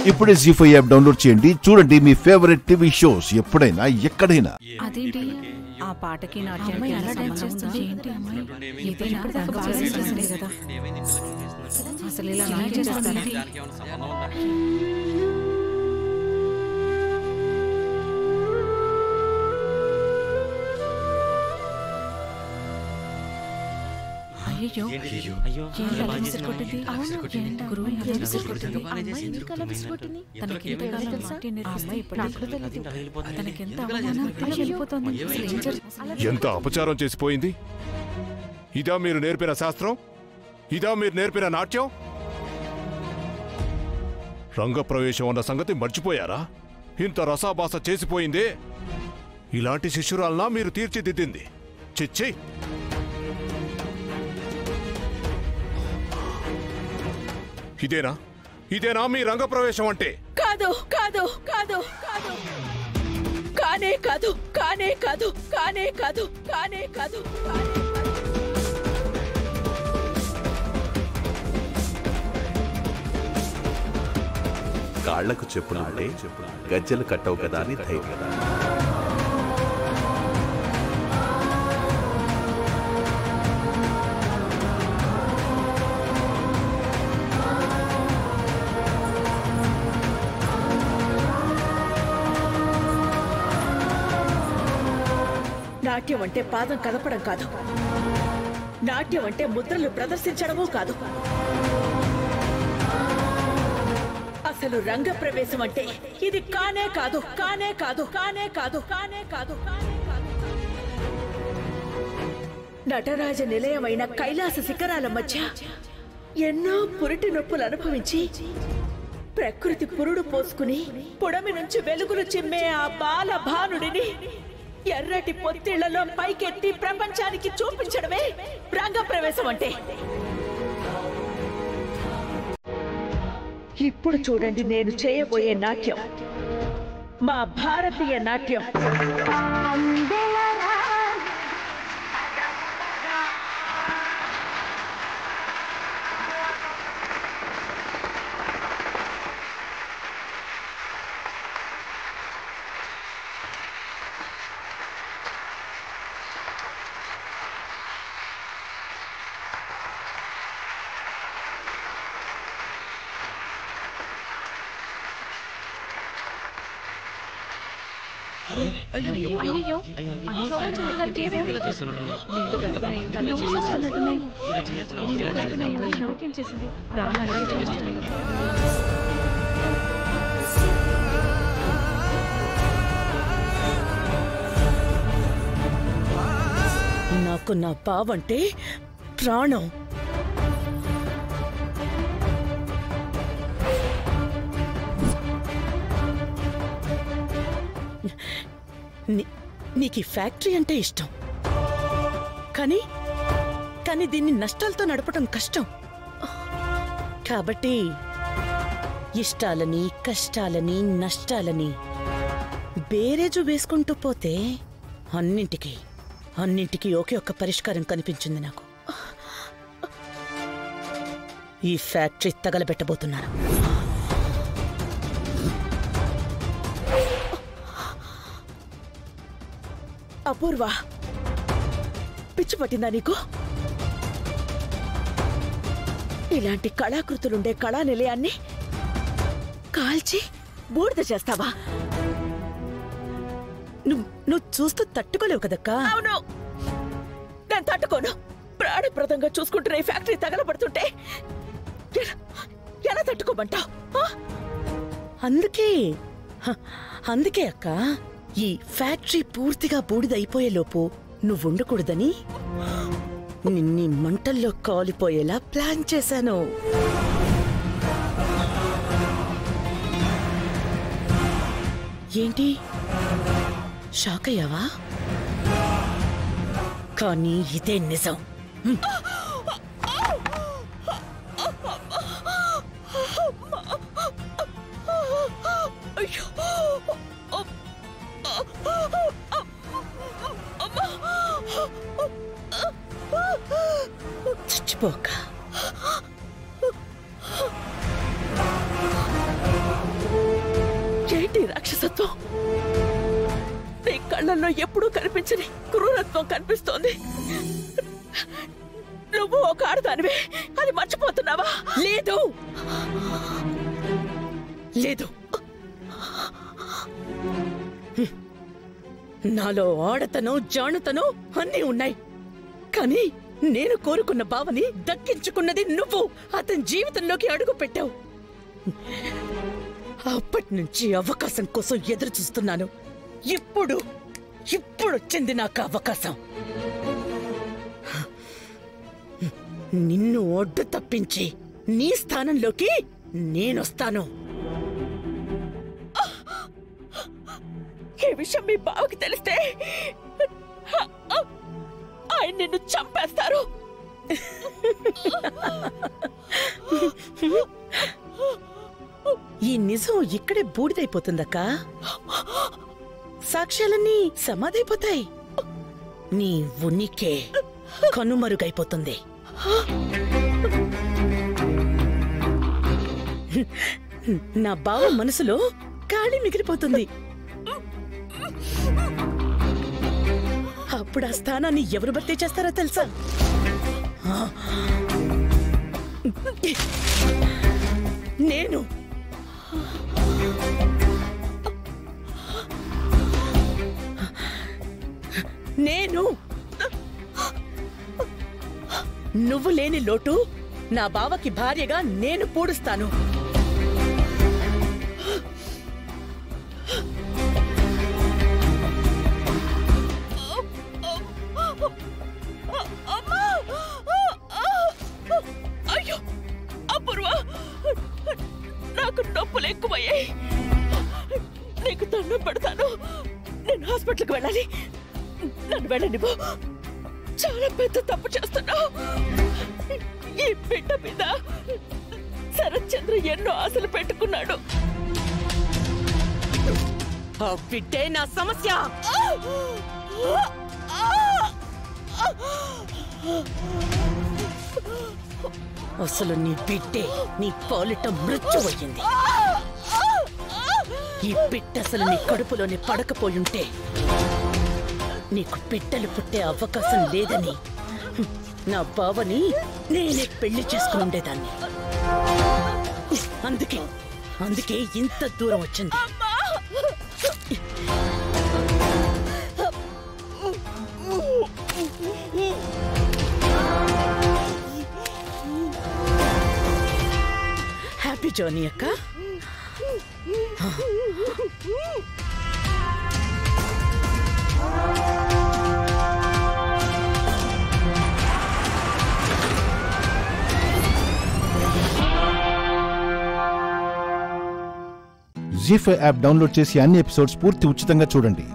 ఇప్పుడే జీ5 app download చేయండి. చూడండి మీ ఫేవరెట్ టీవీ షోస్ ఎప్పుడైనా ఎక్కడైనా. అదేంటి ఆ పాటకి నాట్యానికి ఎలా డాన్స్ చేస్తుంది ఏంటి అమ్మాయి? ఇదేనా కదా అసలు ఇలా నాట్యం చేస్తారా? అయ్యో అయ్యో అలా విసిరికొట్టింది. అవును గురువు అలా విసిరికొట్టింది. అమ్మాయి ఎందుకు అలా విసిరికొట్టింది? తనకి ఎంతకాలం నాట్యం నేర్పిస్తే తనకి ఎంత అవమానం వెళ్ళిపోతుంది. ఎంత అపచారం చేసిపోయింది. ఇదా మీరు నేర్పిన శాస్త్రం? ఇదా మీరు నేర్పిన నాట్యం? రంగప్రవేశం అన్న సంగతి మర్చిపోయారా? ఇంత రసాభాస చేసిపోయిందే. ఇలాంటి శిష్యురాలనా మీరు తీర్చిదిద్దింది? చిచ్చి! ఇదేనా మీ రంగప్రవేశం అంటే? కాదు కాదు కాదు కాదు కానే కాదు కానే కాదు కానే కాదు కానే కాదు. కాళ్లకు చెప్పులుంటే గజ్జలు కట్టవు కదా అని ధైర్యం. నాట్యం అంటే పాదం కదపడం కాదు. నాట్యం అంటే ముద్రలు ప్రదర్శించడమూ కాదు. అసలు రంగ ప్రవేశం అంటే ఇది కానే కాదు కానే కాదు కానే కాదు కానే కాదు కానే కాదు. నటరాజ నిలయమైన కైలాస శిఖరాల మధ్య ఎన్నో పురిటి నొప్పులు అనుభవించి ప్రకృతి పురుడు పోసుకుని పుడమి నుంచి వెలుగులు చిమ్మే ఆ బాల భానుడిని ఎర్రటి పొత్తిళ్లలో పైకెత్తి ప్రపంచానికి చూపించడమే రంగ ప్రవేశం అంటే. ఇప్పుడు చూడండి నేను చేయబోయే నాట్యం మా భారతీయ నాట్యం. నాకు నా బావంటే ప్రాణం. నీకు ఈ ఫ్యాక్టరీ అంటే ఇష్టం, కానీ దీన్ని నష్టాలతో నడపడం కష్టం. కాబట్టి ఇష్టాలని కష్టాలని నష్టాలని బేరేజు వేసుకుంటూ పోతే అన్నింటికీ ఒకే ఒక్క పరిష్కారం కనిపించింది నాకు. ఈ ఫ్యాక్టరీ తగలబెట్టబోతున్నాను. అపూర్వ, పిచ్చి పట్టిందా నీకు? ఇలాంటి కళాకృతులుండే కళా నిలయాన్ని కాల్చి బూడిద చేస్తావా? నువ్వు చూస్తూ తట్టుకోలేవు కదక్కా. అవును, నేను తట్టుకోను. ప్రాణప్రదంగా చూసుకుంటున్న ఈ ఫ్యాక్టరీ తగలబడుతుంటే ఎలా తట్టుకోమంటావు? అందుకే అక్క, ఈ ఫ్యాక్టరీ పూర్తిగా బూడిదైపోయేలోపు నువ్వుండకూడదని నిన్ని మంటల్లో కాలిపోయేలా ప్లాన్ చేశాను. ఏంటి షాక్ అయ్యావా? కానీ ఇదే నిజం. చచ్చిపోక రాక్షసత్వం. నీ కళ్ళల్లో ఎప్పుడూ కనిపించని క్రూరత్వం కనిపిస్తోంది. నువ్వు ఒక ఆడదానివే, అది మర్చిపోతున్నావా? లేదు లేదు, నాలో ఆడతనం జానుతనం అన్నీ ఉన్నాయి. కానీ నేను కోరుకున్న బావని దక్కించుకున్నది నువ్వు. అతని జీవితంలోకి అడుగు పెట్టావు. అప్పటి నుంచి అవకాశం కోసం ఎదురు చూస్తున్నాను. ఇప్పుడు వచ్చింది నాకు అవకాశం. నిన్ను ఒడ్డు తప్పించి నీ స్థానంలోకి నేనొస్తాను. ఈ విషయం మీ బావకి తెలిస్తే ఆయన నిన్ను చంపేస్తారు. ఈ నిజం ఇక్కడే బూడిదైపోతుందక్క. సాక్ష్యాలన్నీ సమాధైపోతాయి. నీ ఉనికే కనుమరుగైపోతుంది. నా బావ మనసులో ఖాళీ మిగిలిపోతుంది. అప్పుడు ఆ స్థానాన్ని ఎవరు భర్తీ చేస్తారో తెలుసా? నేను. నువ్వు లేని లోటు నా బావకి భార్యగా నేను పూడుస్తాను. అయ్యో అపూర్వ, నాకు నొప్పులు ఎక్కువయ్యాయి. నీకు దండం పెడతాను. నేను హాస్పిటల్కి వెళ్ళాలి. నన్ను వెళ్ళనివ్వు. చాలా పెద్ద తప్పు చేస్తున్నావు. ఈ బిడ్డ మీద శరత్ చంద్ర ఎన్నో ఆశలు పెట్టుకున్నాడు. ఆ బిడ్డే నా సమస్య. అసలు నీ బిడ్డే నీ పాలిట మృత్యువయ్యింది. ఈ బిడ్డ అసలు నీ కడుపులోనే పడకపోయుంటే నీకు బిడ్డలు పుట్టే అవకాశం లేదని నా బావని నేనే పెళ్లి చేసుకుని ఉండేదాన్ని. అందుకే ఇంత దూరం వచ్చింది. హ్యాపీ జర్నీ అక్క. జీ5 యాప్ డౌన్లోడ్ చేసి అన్ని ఎపిసోడ్స్ పూర్తి ఉచితంగా చూడండి.